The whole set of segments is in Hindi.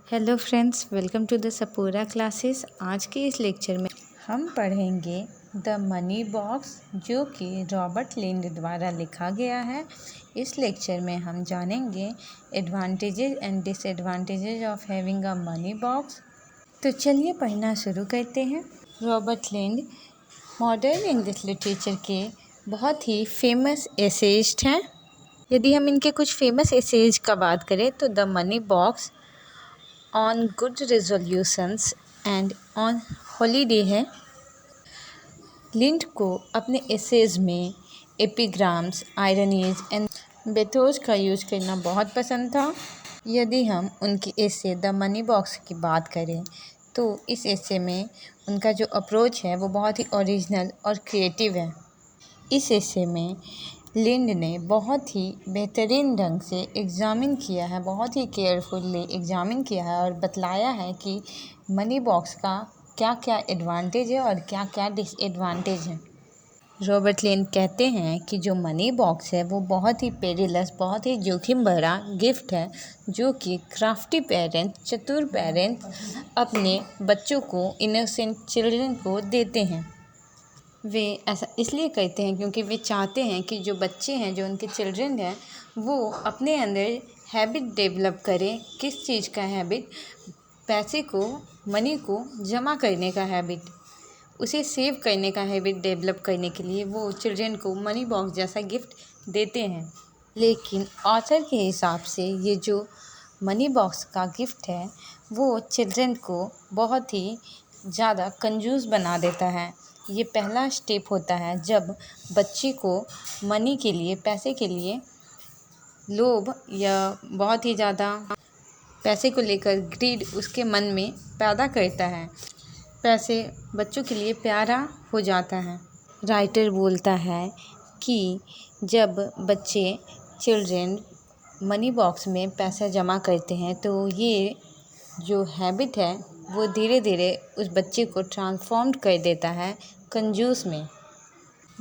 Hello friends, welcome to the Sapura classes. आज के इस लेक्चर में हम पढ़ेंगे द मनी बॉक्स, जो कि रॉबर्ट लिंड द्वारा लिखा गया है। इस लेक्चर में हम जानेंगे advantages and disadvantages of having a money box. तो चलिए पढ़ना शुरू करते हैं। रॉबर्ट लिंड मॉडर्न इंग्लिश लिटरेचर के बहुत ही फेमस एसेइस्ट हैं। यदि हम इनके कुछ फेमस एसेज का बात करें तो the money box, on good resolutions and on holiday है। लिंड को अपने एसेज में एपिग्राम्स, आयरनीज एंड बेथोस का यूज़ करना बहुत पसंद था। यदि हम उनकी एसे द मनी बॉक्स की बात करें तो इस एसे में उनका जो अप्रोच है वो बहुत ही ओरिजिनल और क्रिएटिव है। इस एसे में लिंड ने बहुत ही बेहतरीन ढंग से एग्ज़ामिन किया है, बहुत ही केयरफुली एग्ज़ामिन किया है और बतलाया है कि मनी बॉक्स का क्या क्या एडवांटेज है और क्या क्या डिसएडवांटेज है। रॉबर्ट लिंड कहते हैं कि जो मनी बॉक्स है वो बहुत ही पेरिलस, बहुत ही जोखिम भरा गिफ्ट है, जो कि क्राफ्टी पेरेंट, चतुर पेरेंट अपने बच्चों को, इनोसेंट चिल्ड्रन को देते हैं। वे ऐसा इसलिए करते हैं क्योंकि वे चाहते हैं कि जो बच्चे हैं, जो उनके चिल्ड्रन हैं, वो अपने अंदर हैबिट डेवलप करें। किस चीज़ का हैबिट? पैसे को, मनी को जमा करने का हैबिट, उसे सेव करने का हैबिट डेवलप करने के लिए वो चिल्ड्रन को मनी बॉक्स जैसा गिफ्ट देते हैं। लेकिन ऑथर के हिसाब से ये जो मनी बॉक्स का गिफ्ट है वो चिल्ड्रन को बहुत ही ज़्यादा कंजूस बना देता है। ये पहला स्टेप होता है जब बच्चे को मनी के लिए, पैसे के लिए लोभ या बहुत ही ज़्यादा पैसे को लेकर ग्रीड उसके मन में पैदा करता है। पैसे बच्चों के लिए प्यारा हो जाता है। राइटर बोलता है कि जब बच्चे, चिल्ड्रन मनी बॉक्स में पैसा जमा करते हैं तो ये जो हैबिट है वो धीरे धीरे उस बच्चे को ट्रांसफॉर्म्ड कर देता है कंजूस में।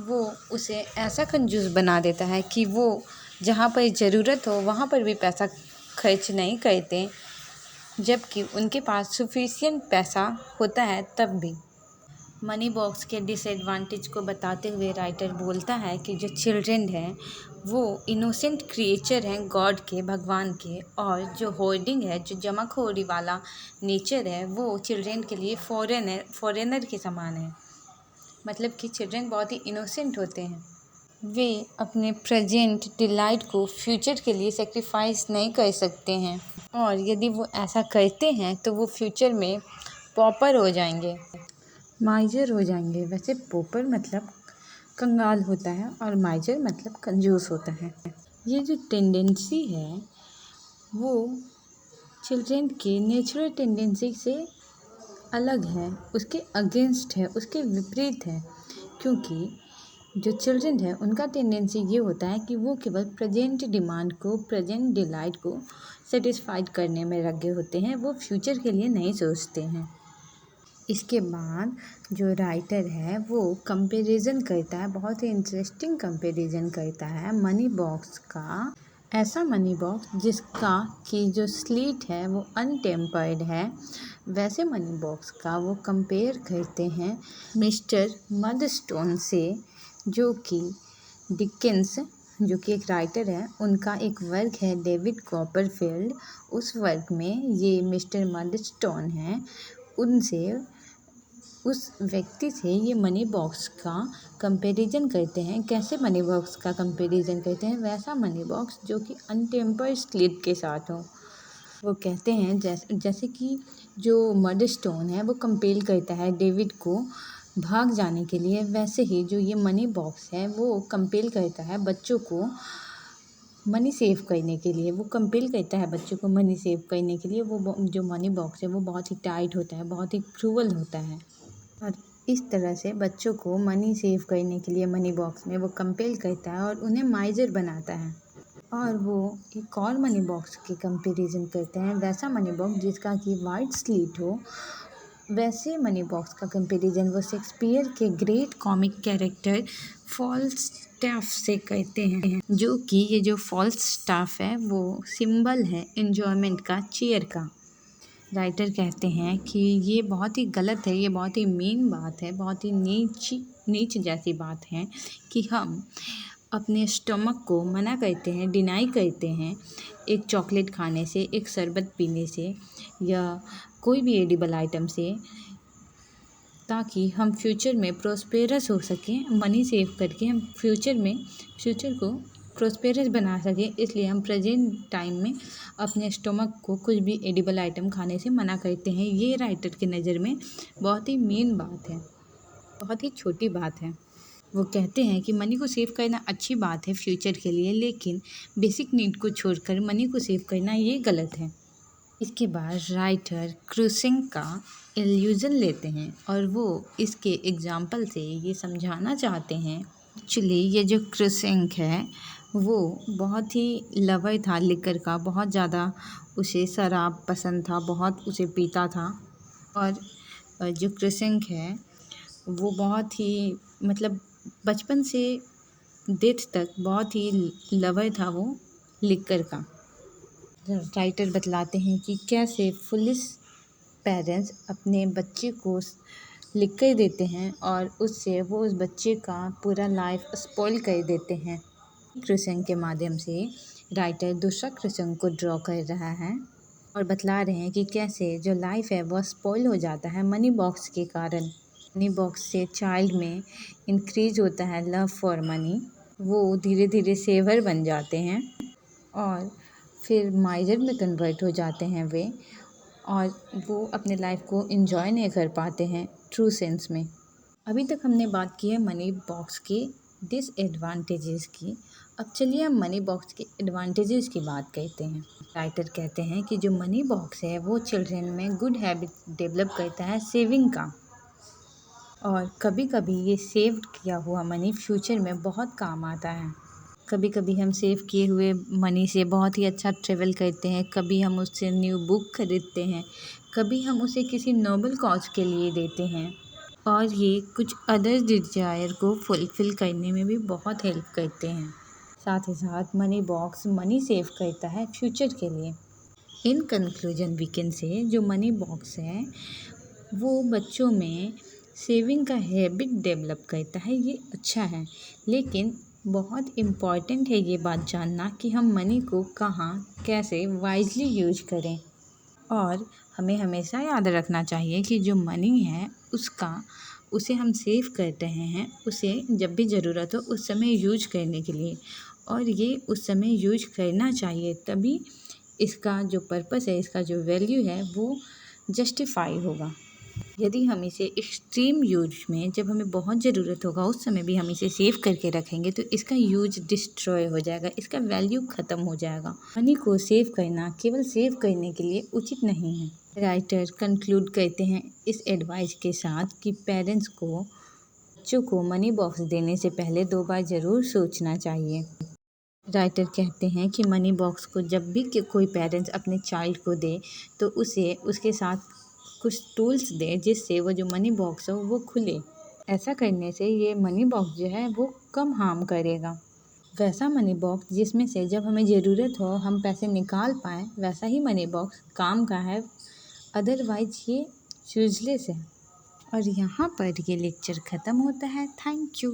वो उसे ऐसा कंजूस बना देता है कि वो जहाँ पर ज़रूरत हो वहाँ पर भी पैसा खर्च नहीं करते, जबकि उनके पास सफिशिएंट पैसा होता है तब भी। मनी बॉक्स के डिसएडवांटेज को बताते हुए राइटर बोलता है कि जो चिल्ड्रन हैं वो इनोसेंट क्रिएचर हैं गॉड के, भगवान के, और जो होर्डिंग है, जो जमाखोरी वाला नेचर है, वो चिल्ड्रन के लिए फॉरेनर के समान है। मतलब कि चिल्ड्रन बहुत ही इनोसेंट होते हैं। वे अपने प्रेजेंट डिलाइट को फ्यूचर के लिए सेक्रीफाइस नहीं कर सकते हैं, और यदि वो ऐसा करते हैं तो वो फ्यूचर में पॉपर हो जाएंगे, माइजर हो जाएंगे। वैसे पॉपर मतलब कंगाल होता है और माइजर मतलब कंजूस होता है। ये जो टेंडेंसी है वो चिल्ड्रन की नेचुरल टेंडेंसी से अलग है, उसके अगेंस्ट है, उसके विपरीत है। क्योंकि जो चिल्ड्रन है उनका टेंडेंसी ये होता है कि वो केवल प्रेजेंट डिमांड को, प्रेजेंट डिलाइट को सेटिस्फाइड करने में लगे होते हैं, वो फ्यूचर के लिए नहीं सोचते हैं। इसके बाद जो राइटर है वो कंपैरिजन करता है, बहुत ही इंटरेस्टिंग कंपैरिजन करता है मनी बॉक्स का। ऐसा मनी बॉक्स जिसका कि जो स्लीट है वो अनटेम्पर्ड है, वैसे मनी बॉक्स का वो कंपेयर करते हैं मिस्टर मडस्टोन से, जो कि डिकेंस, जो कि एक राइटर है, उनका एक वर्क है डेविड कॉपरफील्ड। उस वर्क में ये मिस्टर मडस्टोन हैं, उनसे, उस व्यक्ति से ये मनी बॉक्स का कंपैरिजन करते हैं। कैसे मनी बॉक्स का कंपैरिजन करते हैं? वैसा मनी बॉक्स जो कि अनटेम्पर्ड स्लिट के साथ हो। वो कहते हैं जैसे कि जो मडस्टोन है वो कंपेल करता है डेविड को भाग जाने के लिए, वैसे ही जो ये मनी बॉक्स है वो कंपेल करता है बच्चों को मनी सेव करने के लिए। वो कंपेल करता है बच्चों को मनी सेव करने के लिए। वो जो मनी बॉक्स है वो बहुत ही टाइट होता है, बहुत ही क्रूअल होता है, और इस तरह से बच्चों को मनी सेव करने के लिए मनी बॉक्स में वो कंपेल करता है और उन्हें माइजर बनाता है। और वो एक और मनी बॉक्स की कंपैरिजन करते हैं, वैसा मनी बॉक्स जिसका कि वाइट स्लीट हो। वैसे मनी बॉक्स का कंपैरिजन वो शेक्सपियर के ग्रेट कॉमिक कैरेक्टर फॉल्स्टाफ से करते हैं, जो कि ये जो फॉल्स्टाफ है वो सिंबल है एन्जॉयमेंट का, चीयर का। राइटर कहते हैं कि ये बहुत ही गलत है, ये बहुत ही मीन बात है, बहुत ही नीच जैसी बात है कि हम अपने स्टमक को मना करते हैं, डिनाई करते हैं एक चॉकलेट खाने से, एक शरबत पीने से या कोई भी एडिबल आइटम से, ताकि हम फ्यूचर में प्रोस्पेरस हो सकें। मनी सेव करके हम फ्यूचर को प्रोस्पेरस बना सकें। इसलिए हम प्रेजेंट टाइम में अपने स्टमक को कुछ भी एडिबल आइटम खाने से मना करते हैं। ये राइटर की नज़र में बहुत ही मेन बात है, बहुत ही छोटी बात है। वो कहते हैं कि मनी को सेव करना अच्छी बात है फ्यूचर के लिए, लेकिन बेसिक नीड को छोड़कर मनी को सेव करना ये गलत है। इसके बाद राइटर क्रूसिंग का इल्यूज़न लेते हैं और वो इसके एग्जाम्पल से ये समझाना चाहते हैं। एक्चुअली ये जो क्रूसिंग है वो बहुत ही लवर था लिकर का, बहुत ज़्यादा उसे शराब पसंद था, बहुत उसे पीता था। और जो क्रूसिंग है वो बहुत ही मतलब बचपन से डेथ तक बहुत ही लवर था वो लिकर का। राइटर बतलाते हैं कि कैसे फुलिश पेरेंट्स अपने बच्चे को लिख कर देते हैं और उससे वो उस बच्चे का पूरा लाइफ स्पॉइल कर देते हैं। कृष्ण के माध्यम से राइटर दूसरा कृष्ण को ड्रॉ कर रहा है और बतला रहे हैं कि कैसे जो लाइफ है वो स्पॉइल हो जाता है मनी बॉक्स के कारण। मनी बॉक्स से चाइल्ड में इंक्रीज होता है लव फॉर मनी, वो धीरे धीरे सेवर बन जाते हैं और फिर माइजर में कन्वर्ट हो जाते हैं वे, और वो अपने लाइफ को एंजॉय नहीं कर पाते हैं ट्रू सेंस में। अभी तक हमने बात की है मनी बॉक्स के डिसएडवांटेजेस की। अब चलिए हम मनी बॉक्स के एडवांटेजेस की बात करते हैं। राइटर कहते हैं कि जो मनी बॉक्स है वो चिल्ड्रन में गुड हैबिट डेवलप करता है सेविंग का, और कभी कभी ये सेव किया हुआ मनी फ्यूचर में बहुत काम आता है। कभी कभी हम सेव किए हुए मनी से बहुत ही अच्छा ट्रेवल करते हैं, कभी हम उससे न्यू बुक खरीदते हैं, कभी हम उसे किसी नोबल कॉज के लिए देते हैं, और ये कुछ अदर डिजायर को फुलफ़िल करने में भी बहुत हेल्प करते हैं। साथ ही साथ मनी बॉक्स मनी सेव करता है फ्यूचर के लिए। In conclusion we can say जो मनी बॉक्स है वो बच्चों में सेविंग का हैबिट डेवलप करता है, ये अच्छा है। लेकिन बहुत इम्पॉर्टेंट है ये बात जानना कि हम मनी को कहाँ कैसे वाइजली यूज करें, और हमें हमेशा याद रखना चाहिए कि जो मनी है उसे हम सेव कर रहे हैं उसे जब भी ज़रूरत हो उस समय यूज करने के लिए, और ये उस समय यूज करना चाहिए, तभी इसका जो पर्पस है, इसका जो वैल्यू है वो जस्टिफाई होगा। यदि हम इसे एक्सट्रीम यूज में जब हमें बहुत ज़रूरत होगा उस समय भी हम इसे सेव करके रखेंगे तो इसका यूज डिस्ट्रॉय हो जाएगा, इसका वैल्यू ख़त्म हो जाएगा। मनी को सेव करना केवल सेव करने के लिए उचित नहीं है। राइटर कंक्लूड करते हैं इस एडवाइस के साथ कि पेरेंट्स को बच्चों को मनी बॉक्स देने से पहले 2 बार ज़रूर सोचना चाहिए। राइटर कहते हैं कि मनी बॉक्स को जब भी कोई पेरेंट्स अपने चाइल्ड को दे तो उसे उसके साथ कुछ टूल्स दे जिससे वो जो मनी बॉक्स हो वो खुले। ऐसा करने से ये मनी बॉक्स जो है वो कम हार्म करेगा। वैसा मनी बॉक्स जिसमें से जब हमें ज़रूरत हो हम पैसे निकाल पाएँ, वैसा ही मनी बॉक्स काम का है, अदरवाइज ये यूजलेस है। और यहाँ पर ये लेक्चर ख़त्म होता है। Thank you.